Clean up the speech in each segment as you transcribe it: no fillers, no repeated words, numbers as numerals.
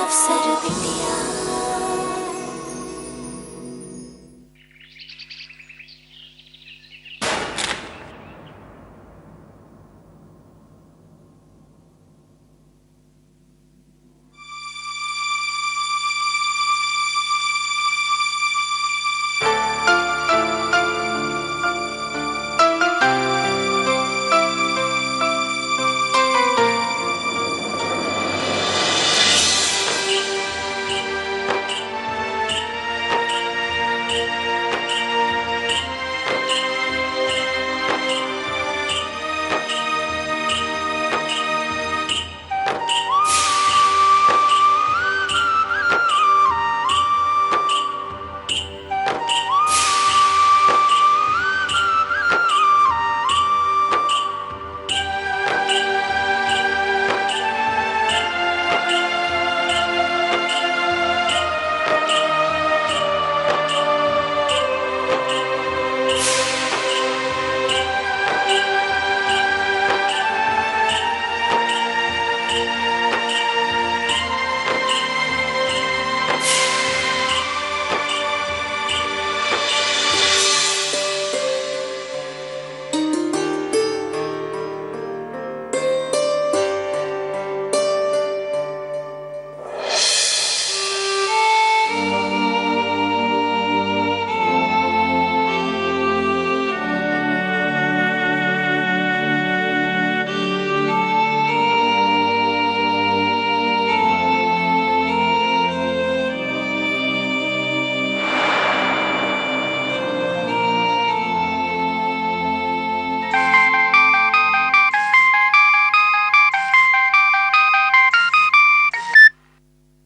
अफसर बिटिया।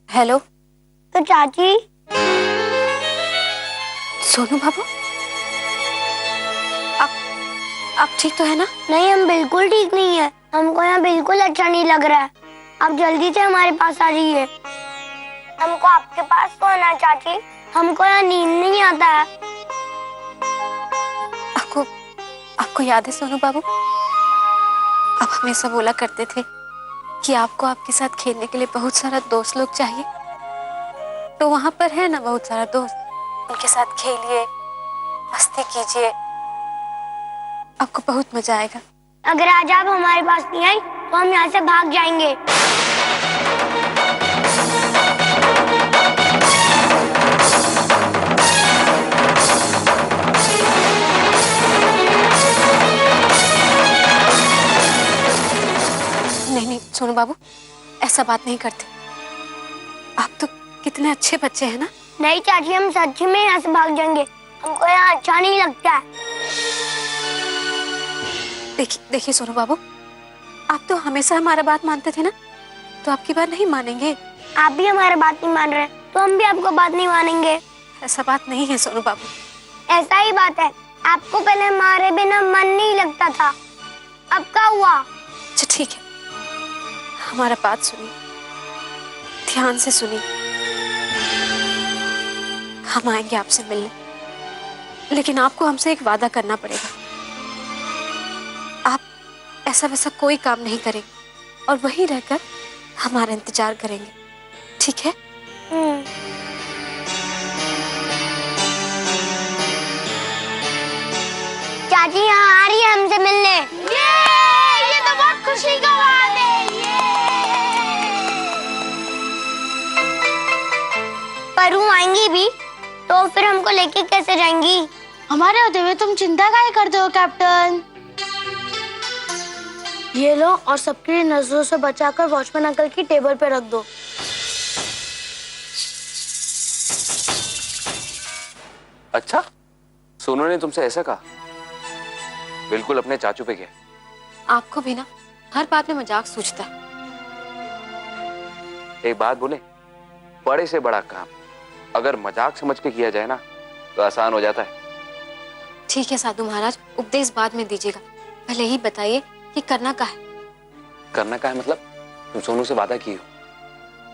हेलो। तो चाची, सोनू बाबू, आप ठीक तो है ना? नहीं, हम बिल्कुल ठीक नहीं है। हमको यहाँ बिल्कुल अच्छा नहीं लग रहा है। आप जल्दी से हमारे पास आ जाइए। हमको आपके पास सोना है चाची। हमको यहाँ नींद नहीं आता है। आपको याद है सोनू बाबू, आप हमेशा बोला करते थे कि आपको आपके साथ खेलने के लिए बहुत सारा दोस्त लोग चाहिए। तो वहां पर है ना बहुत सारा दोस्त, उनके साथ खेलिए, मस्ती कीजिए, आपको बहुत मजा आएगा। अगर आज आप हमारे पास नहीं आई तो हम यहाँ से भाग जाएंगे। नहीं सोनू बाबू, ऐसा बात नहीं करते। आप तो कितने अच्छे बच्चे हैं ना। नहीं चाची, हम सच में यहाँ से भाग जाएंगे। हमको यहाँ अच्छा नहीं लगता है। देखिए सोनू बाबू, आप तो हमेशा हमारा बात मानते थे ना, तो आपकी बात नहीं मानेंगे। आप भी हमारी बात नहीं मान रहे तो हम भी आपको बात नहीं मानेंगे। ऐसा बात नहीं है सोनू बाबू। ऐसा ही बात है। आपको पहले हमारे बिना मन नहीं लगता था, अब क्या हुआ? अच्छा ठीक है, हमारा बात सुनिए, ध्यान से सुनिए। हम आएंगे आपसे मिलने, लेकिन आपको हमसे एक वादा करना पड़ेगा। आप ऐसा वैसा कोई काम नहीं करेंगे और वहीं रहकर हमारा इंतजार करेंगे, ठीक है? चाची यहाँ आ रही है हमसे मिलने। ये तो बहुत खुशी का बात है। पर वो आएंगी भी तो फिर हमको लेके कैसे जाएंगी? हमारे होते हुए तुम चिंता काहे करते हो कैप्टन? ये लो और सबकी नजरों से बचाकर वॉचमैन अंकल की टेबल पे रख दो। अच्छा, सोनू ने तुमसे ऐसा कहा? बिल्कुल अपने चाचू पे गया। आपको भी ना हर बात में मजाक सूझता है। एक बात बोले, बड़े से बड़ा काम अगर मजाक समझ के किया जाए ना तो आसान हो जाता है। ठीक है साधु महाराज, उपदेश बाद में दीजिएगा, पहले ही बताइए कि करना क्या है। करना क्या है मतलब? तुम सोनू से वादा की हो,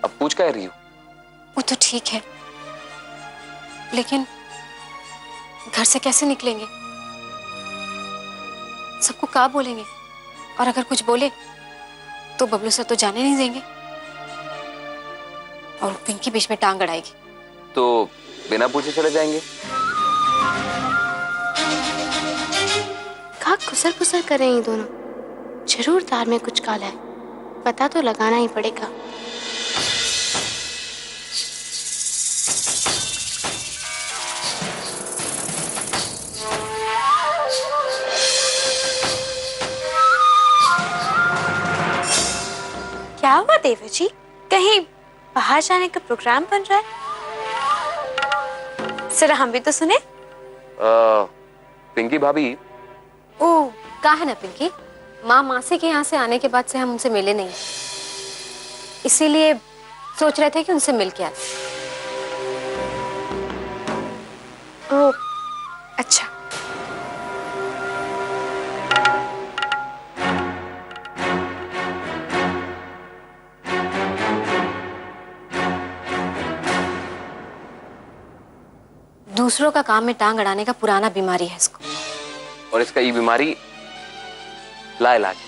अब पूछ क्या रही हो? वो तो ठीक है, लेकिन घर से कैसे निकलेंगे? सबको क्या बोलेंगे? और अगर कुछ बोले तो बबलू सर तो जाने नहीं देंगे। और पिंकी बीच में टांग अड़ाएगी। तो बिना पूछे चले जाएंगे। कहाँ खुसर खुसर कर रहे हैं ये दोनों। जरूर तार में कुछ काला है, पता तो लगाना ही पड़ेगा। क्या हुआ देवर जी, कहीं बाहर जाने का प्रोग्राम बन रहा है? जरा हम भी तो सुने। पिंकी भाभी, ओ कहा है ना पिंकी, माँ मासी के यहाँ से आने के बाद से हम उनसे मिले नहीं, इसीलिए सोच रहे थे कि उनसे मिल के आते। ओह अच्छा। दूसरों का काम में टांग अड़ाने का पुराना बीमारी है इसको। और इसका ये बीमारी लाइलाज है,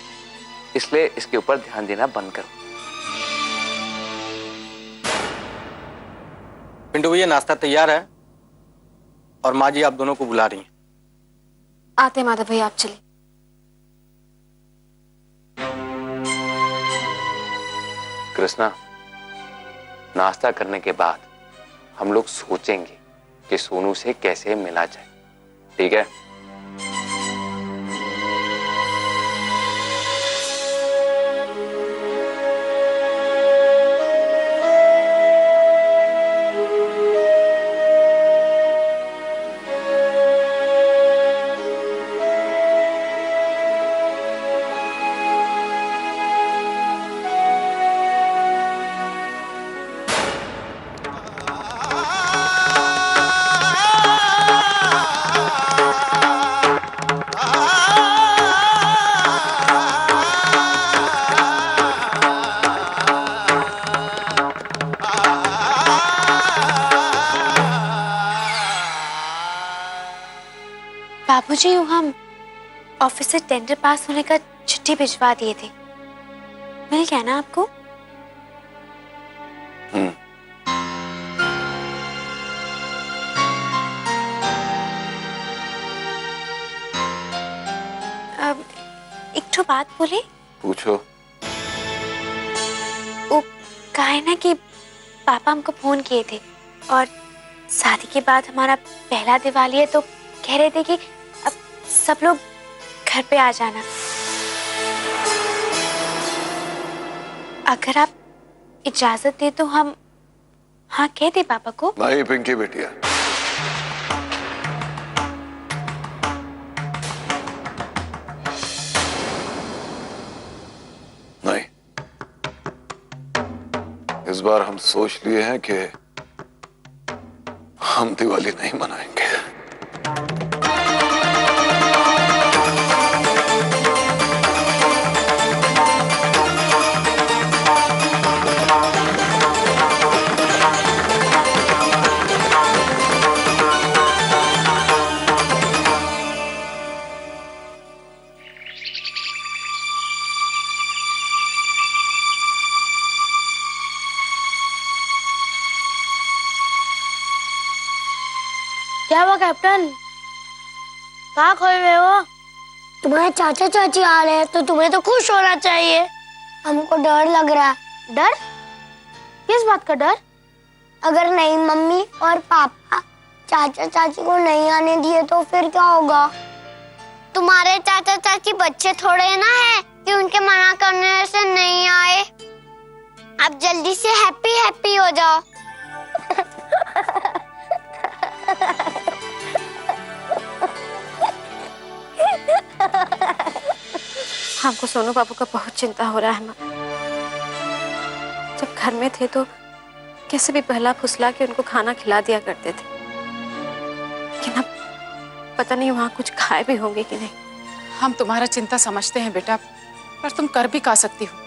इसलिए इसके ऊपर ध्यान देना बंद करो। पिंटू भैया नाश्ता तैयार है और माँ जी आप दोनों को बुला रही हैं। आते माधव भाई, आप चलिए। कृष्णा, नाश्ता करने के बाद हम लोग सोचेंगे कि सोनू से कैसे मिला जाए, ठीक है? बाबूजी, हम ऑफिस से टेंडर पास होने का चिट्ठी भिजवा दिए थे, मिल गया ना आपको? अब एक तो बात बोले। पूछो। वो कहा है ना कि पापा हमको फोन किए थे और शादी के बाद हमारा पहला दिवाली है, तो कह रहे थे कि अब सब लोग घर पे आ जाना। अगर आप इजाजत दे तो हम हाँ कह दे पापा को। नहीं पिंकी बेटिया, नहीं, इस बार हम सोच लिए हैं कि हम दिवाली नहीं मनाएंगे। क्या हुआ कैप्टन, कहाँ खोए हुए हो? तुम्हारे चाचा चाची आ रहे हैं तो तुम्हें तो खुश होना चाहिए। हमको डर लग रहा है। डर? किस बात का डर? अगर नहीं मम्मी और पापा चाचा चाची को नहीं आने दिए तो फिर क्या होगा? तुम्हारे चाचा चाची बच्चे थोड़े ना है कि उनके मना करने से नहीं आए। अब जल्दी से हैप्पी हैप्पी हो जाओ। हमको सोनू बाबू का बहुत चिंता हो रहा है माँ। जब घर में थे तो कैसे भी बहला फुसला के उनको खाना खिला दिया करते थे, लेकिन अब पता नहीं वहाँ कुछ खाए भी होंगे कि नहीं। हम तुम्हारा चिंता समझते हैं बेटा, पर तुम कर भी क्या सकती हो?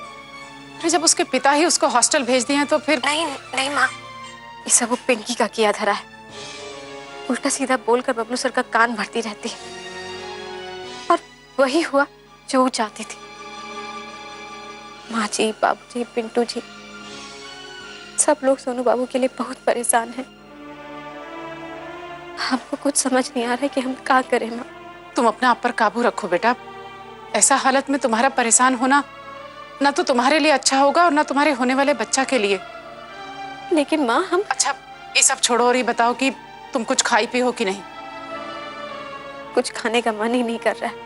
अरे जब उसके पिता ही उसको हॉस्टल भेज दिए हैं तो फिर। नहीं नहीं माँ, ये सब वो पिंकी का किया धरा है। उल्टा सीधा बोलकर बबलू सर का कान भरती रहती है, और वही हुआ जो वो चाहती थी। माँ जी, बाबू जी, पिंटू जी सब लोग सोनू बाबू के लिए बहुत परेशान हैं। हमको कुछ समझ नहीं आ रहा है कि हम क्या करें माँ। तुम अपने आप पर काबू रखो बेटा। ऐसा हालत में तुम्हारा परेशान होना ना तो तुम्हारे लिए अच्छा होगा और ना तुम्हारे होने वाले बच्चा के लिए। लेकिन माँ हम अच्छा ये सब छोड़ो और ये बताओ कि तुम कुछ खाई पी हो कि नहीं? कुछ खाने का मन ही नहीं कर रहा है।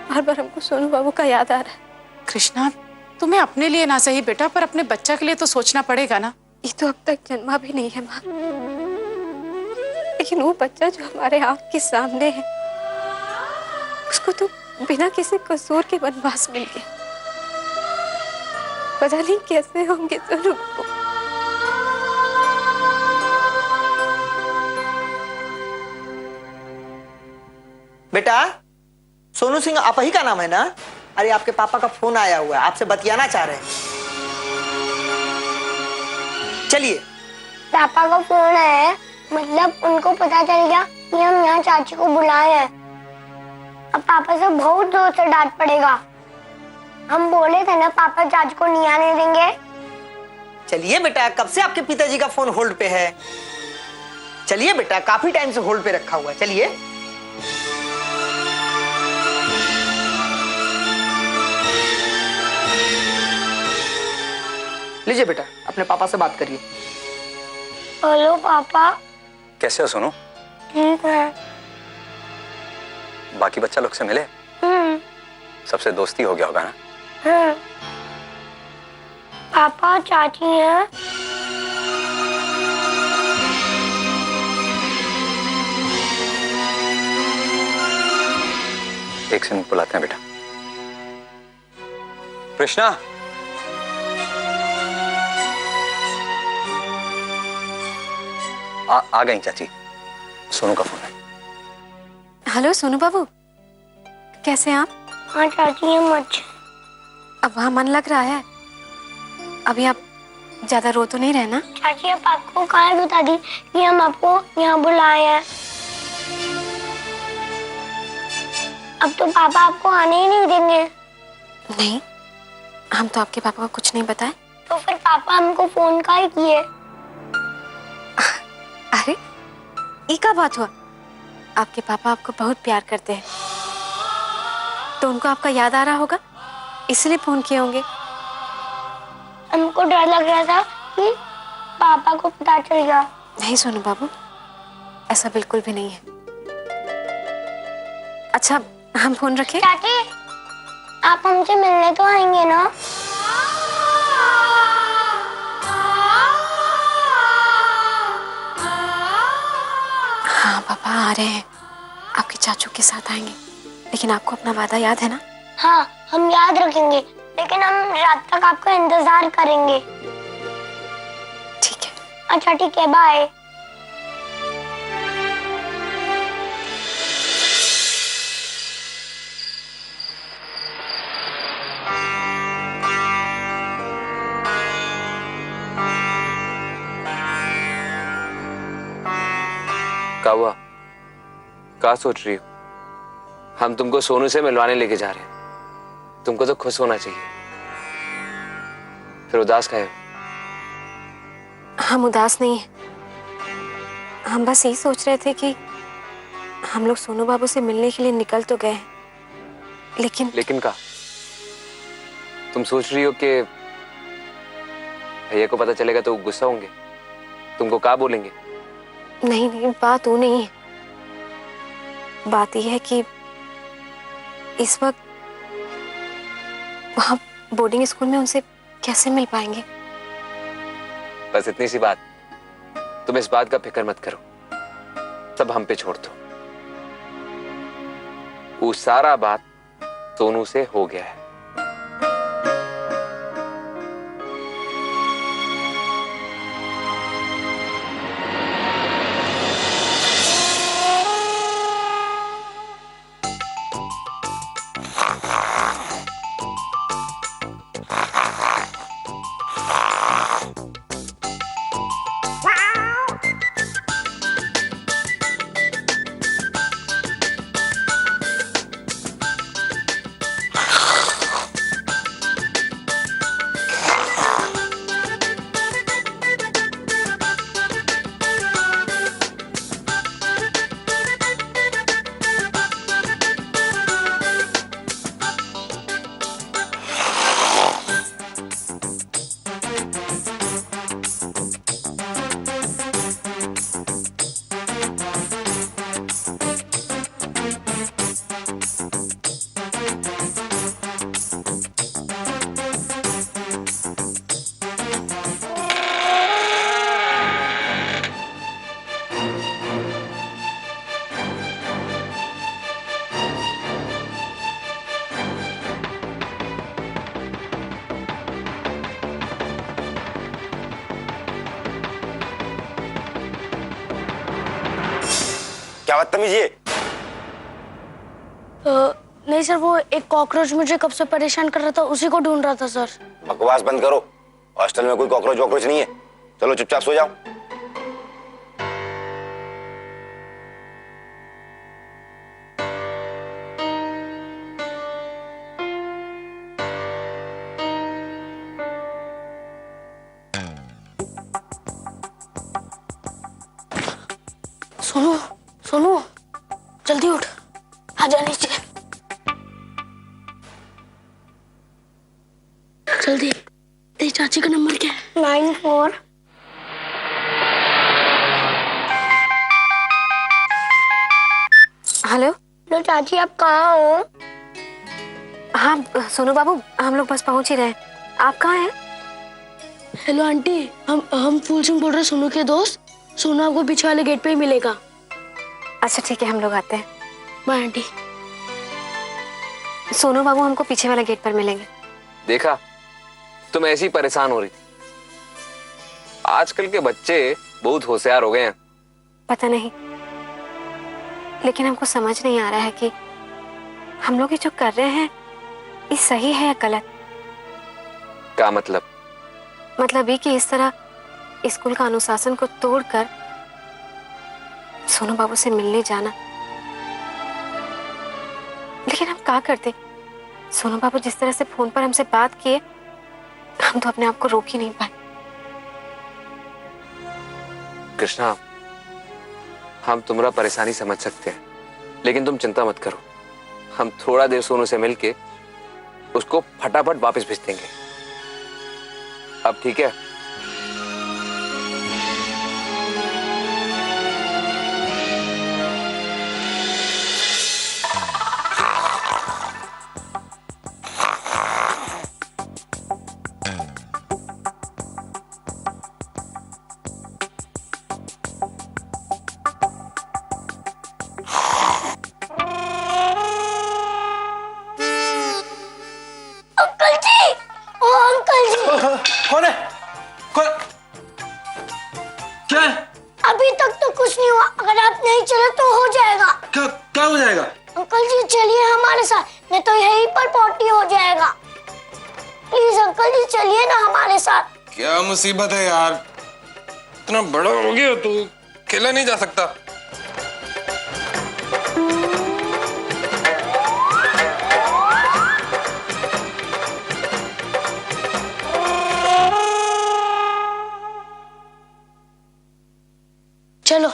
बार बार हमको सोनू बाबू का याद आ रहा है। कृष्णा, तुम्हें अपने लिए ना सही बेटा, पर अपने बच्चा के लिए तो सोचना पड़ेगा ना। ये तो अब तक जन्मा भी नहीं है माँ, लेकिन वो बच्चा जो हमारे आँख के सामने है उसको तो बिना किसी कसूर के वनवास मिल गया। पता नहीं कैसे होंगे सोनू बाबू। बेटा, सोनू सिंह आप ही का नाम है ना? अरे आपके पापा का फोन आया हुआ है, आपसे बतियाना चाह रहे हैं। चलिए। पापा का फोन है, मतलब उनको पता चल गया कि हम यहाँ चाची को बुलाए हैं। अब पापा से बहुत जोर से डांट पड़ेगा। हम बोले थे ना पापा चाची को नहीं आने देंगे। चलिए बेटा, कब से आपके पिताजी का फोन होल्ड पे है? चलिए बेटा, काफी टाइम से होल्ड पे रखा हुआ है। चलिए। लीजिए बेटा, अपने पापा से बात करिए। हेलो पापा। कैसे हो सोनू? ठीक है। बाकी बच्चा लोग से मिले? सबसे दोस्ती हो गया होगा ना? पापा चाची हैं? एक से बुलाते हैं बेटा। कृष्णा, आ गई चाची। सोनू का फोन है। हेलो सोनू बाबू, कैसे हैं आप? हाँ चाची, हम अच्छे। अब वहाँ मन लग रहा है? अभी आप ज्यादा रो तो नहीं रहे ना? चाची आप आपको कहाँ बता दी कि हम आपको यहाँ बुलाए हैं? अब तो पापा आपको आने ही नहीं देंगे। नहीं, हम तो आपके पापा को कुछ नहीं बताए। तो फिर पापा हमको फोन का ही किए। अरे ये क्या बात हुआ? आपके पापा आपको बहुत प्यार करते हैं, तो उनको आपका याद आ रहा होगा, इसलिए फोन किए होंगे। हमको डर लग रहा था कि पापा को पता चल गया। नहीं सोनू बाबू, ऐसा बिल्कुल भी नहीं है। अच्छा हम फोन रखें? चाची आप हमसे मिलने तो आएंगे ना? हाँ पापा आ रहे हैं, आपके चाचू के साथ आएंगे। लेकिन आपको अपना वादा याद है ना? हाँ हम याद रखेंगे, लेकिन हम रात तक आपका इंतजार करेंगे। ठीक है। अच्छा ठीक है, बाय। क्या हुआ? क्या सोच रही हो? हम तुमको सोनू से मिलवाने लेके जा रहे हैं। तुमको तो खुश होना चाहिए, फिर उदास काहे हो? हम उदास नहीं हैं, हम बस यही सोच रहे थे कि हम लोग सोनू बाबू से मिलने के लिए निकल तो गए हैं, लेकिन का तुम सोच रही हो कि भैया को पता चलेगा तो गुस्सा होंगे, तुमको क्या बोलेंगे? नहीं नहीं, बात वो नहीं है। बात यह है कि इस वक्त वहाँ बोर्डिंग स्कूल में उनसे कैसे मिल पाएंगे। बस इतनी सी बात। तुम इस बात का फिक्र मत करो, सब हम पे छोड़ दो। वो सारा बात सोनू से हो गया है। क्या बदतमीजी है? नहीं सर, वो एक कॉकरोच मुझे कब से परेशान कर रहा था, उसी को ढूंढ रहा था सर। बकवास बंद करो। हॉस्टल में कोई कॉकरोच वॉकरोच नहीं है। चलो चुपचाप सो जाओ। सोनू, सोनू, जल्दी उठ, आजा नीचे। जल्दी। तेरी चाची का नंबर क्या है? 94। हेलो। लो चाची, आप कहाँ हो? हाँ सोनू बाबू, हम लोग बस पहुंच ही रहे हैं। आप कहाँ हैं? हेलो आंटी, हम फूल सिंह बोल रहे हैं, सोनू के दोस्त। सोनू आपको पीछे वाले गेट पे ही मिलेगा। अच्छा ठीक है, हम लोग आते हैं। Bye aunty. सोनू बाबू हमको पीछे वाला गेट पर मिलेंगे। देखा, तुम ऐसी परेशान हो रही। आजकल के बच्चे बहुत होशियार हो गए हैं। पता नहीं, लेकिन हमको समझ नहीं आ रहा है कि हम लोग ये जो कर रहे हैं ये सही है या गलत। क्या मतलब? मतलब ये कि इस तरह स्कूल का अनुशासन को तोड़कर सोनू बाबू से मिलने जाना। लेकिन हम क्या करते? सोनू बाबू जिस तरह से फोन पर हमसे बात किए, हम तो अपने आप को रोक ही नहीं पाए। कृष्णा, हम तुम्हारा परेशानी समझ सकते हैं, लेकिन तुम चिंता मत करो। हम थोड़ा देर सोनू से मिलके उसको फटाफट वापस भेज देंगे। अब ठीक है? अंकल जी, ओ अंकल जी। कौन है? कौन? क्या है? अभी तक तो कुछ नहीं हुआ, अगर आप नहीं चले तो हो जाएगा। क्या क्या हो जाएगा? अंकल जी चलिए हमारे साथ, नहीं तो यहीं पर पॉटी हो जाएगा। प्लीज अंकल जी चलिए ना हमारे साथ। क्या मुसीबत है यार, इतना बड़ा हो गया तू, अकेला नहीं जा सकता। चलो।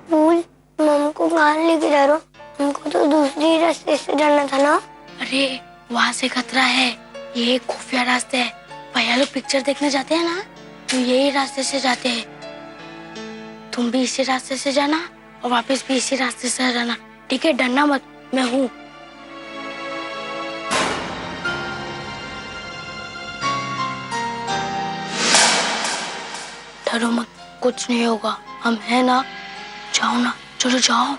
फूल, मम को कहाँ लेके जा रहे हो? हमको तो दूसरी रास्ते से जाना था ना। अरे वहाँ से खतरा है, ये एक खुफिया रास्ते है। भैया लोग पिक्चर देखने जाते हैं ना, तो यही रास्ते से जाते हैं। तुम भी इसी रास्ते से जाना और वापस भी इसी रास्ते से जाना, ठीक है? डरना मत, मैं हूँ। डरो मत, कुछ नहीं होगा, हम है ना। जाओ ना, चलो जाओ।